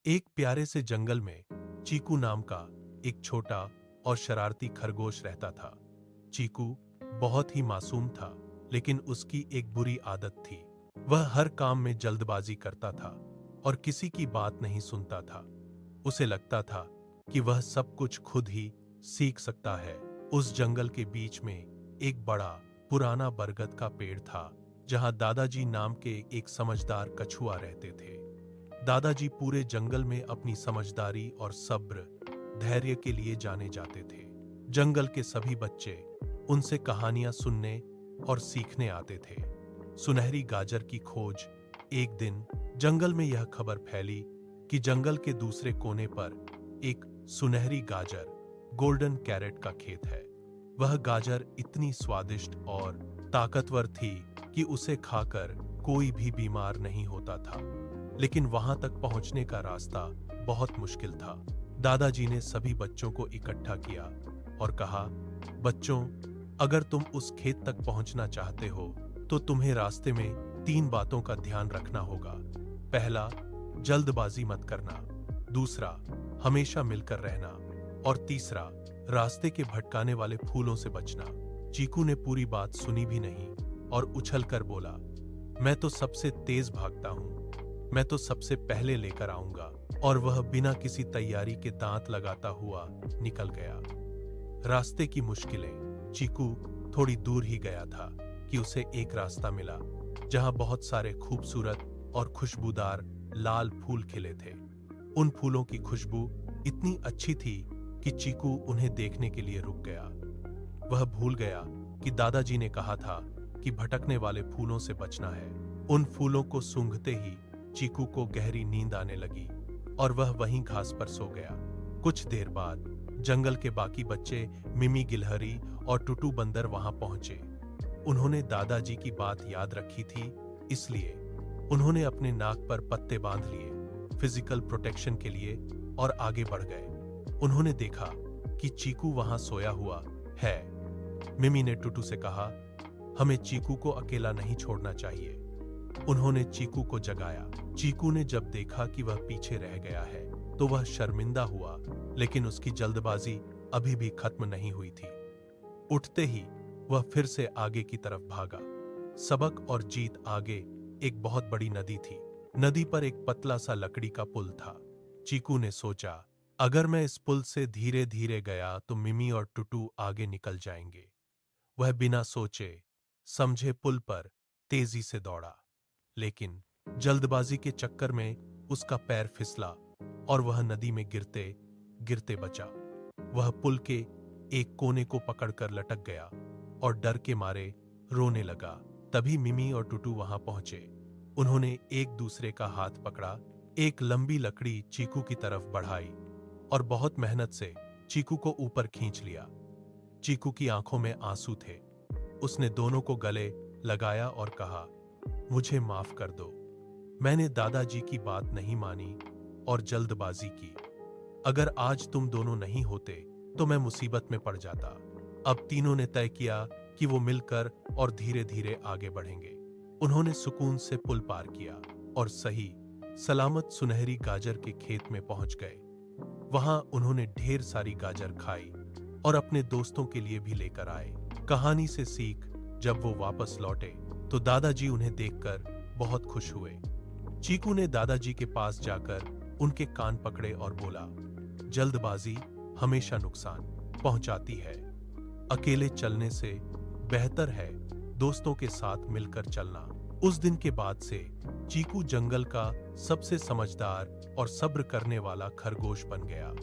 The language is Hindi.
एक प्यारे से जंगल में चीकू नाम का एक छोटा और शरारती खरगोश रहता था। चीकू बहुत ही मासूम था, लेकिन उसकी एक बुरी आदत थी। वह हर काम में जल्दबाजी करता था और किसी की बात नहीं सुनता था। उसे लगता था कि वह सब कुछ खुद ही सीख सकता है। उस जंगल के बीच में एक बड़ा पुराना बरगद का पेड़ था, जहां दादाजी नाम के एक समझदार कछुआ रहते थे। दादाजी पूरे जंगल में अपनी समझदारी और सब्र धैर्य के लिए जाने जाते थे। जंगल के सभी बच्चे उनसे कहानियां सुनने और सीखने आते थे। सुनहरी गाजर की खोज। एक दिन जंगल में यह खबर फैली कि जंगल के दूसरे कोने पर एक सुनहरी गाजर, गोल्डन कैरेट का खेत है। वह गाजर इतनी स्वादिष्ट और ताकतवर थी कि उसे खाकर कोई भी बीमार नहीं होता था। लेकिन वहां तक पहुंचने का रास्ता बहुत मुश्किल था। दादाजी ने सभी बच्चों को इकट्ठा किया और कहा, बच्चों, अगर तुम उस खेत तक पहुंचना चाहते हो तो तुम्हें रास्ते में 3 बातों का ध्यान रखना होगा। पहला, जल्दबाजी मत करना। दूसरा, हमेशा मिलकर रहना। और तीसरा, रास्ते के भटकाने वाले फूलों से बचना। चीकू ने पूरी बात सुनी भी नहीं और उछलकर बोला, मैं तो सबसे तेज भागता हूं, मैं तो सबसे पहले लेकर आऊंगा। और वह बिना किसी तैयारी के दांत लगाता हुआ निकल गया। रास्ते की मुश्किलें। चीकू थोड़ी दूर ही गया था कि उसे एक रास्ता मिला, जहां बहुत सारे खूबसूरत और खुशबूदार लाल फूल खिले थे। उन फूलों की खुशबू इतनी अच्छी थी कि चीकू उन्हें देखने के लिए रुक गया। वह भूल गया कि दादाजी ने कहा था कि भटकने वाले फूलों से बचना है। उन फूलों को सूंघते ही चीकू को गहरी नींद आने लगी और वह वहीं घास पर सो गया। कुछ देर बाद जंगल के बाकी बच्चे मिमी गिलहरी और टुटू बंदर वहां पहुंचे। उन्होंने दादाजी की बात याद रखी थी, इसलिए उन्होंने अपने नाक पर पत्ते बांध लिए फिजिकल प्रोटेक्शन के लिए और आगे बढ़ गए। उन्होंने देखा कि चीकू वहां सोया हुआ है। मिमी ने टुटू से कहा, हमें चीकू को अकेला नहीं छोड़ना चाहिए। उन्होंने चीकू को जगाया। चीकू ने जब देखा कि वह पीछे रह गया है तो वह शर्मिंदा हुआ, लेकिन उसकी जल्दबाजी अभी भी खत्म नहीं हुई थी। उठते ही वह फिर से आगे की तरफ भागा। सबक और जीत आगे एक बहुत बड़ी नदी थी। नदी पर एक पतला सा लकड़ी का पुल था। चीकू ने सोचा, अगर मैं इस पुल से धीरे धीरे गया तो मिमी और टुटू आगे निकल जाएंगे। वह बिना सोचे समझे पुल पर तेजी से दौड़ा, लेकिन जल्दबाजी के चक्कर में उसका पैर फिसला और वह नदी में गिरते गिरते बचा। वह पुल के एक कोने को पकड़कर लटक गया और डर के मारे रोने लगा। तभी मिमी और टुटू वहां पहुंचे। उन्होंने एक दूसरे का हाथ पकड़ा, एक लंबी लकड़ी चीकू की तरफ बढ़ाई और बहुत मेहनत से चीकू को ऊपर खींच लिया। चीकू की आंखों में आंसू थे। उसने दोनों को गले लगाया और कहा, मुझे माफ कर दो, मैंने दादाजी की बात नहीं मानी और जल्दबाजी की। अगर आज तुम दोनों नहीं होते तो मैं मुसीबत में पड़ जाता। अब तीनों ने तय किया कि वो मिलकर और धीरे धीरे आगे बढ़ेंगे। उन्होंने सुकून से पुल पार किया और सही सलामत सुनहरी गाजर के खेत में पहुंच गए। वहां उन्होंने ढेर सारी गाजर खाई और अपने दोस्तों के लिए भी लेकर आए। कहानी से सीख, जब वो वापस लौटे तो दादाजी उन्हें देखकर बहुत खुश हुए। चीकू ने दादाजी के पास जाकर उनके कान पकड़े और बोला, जल्दबाजी हमेशा नुकसान पहुंचाती है। अकेले चलने से बेहतर है दोस्तों के साथ मिलकर चलना। उस दिन के बाद से चीकू जंगल का सबसे समझदार और सब्र करने वाला खरगोश बन गया।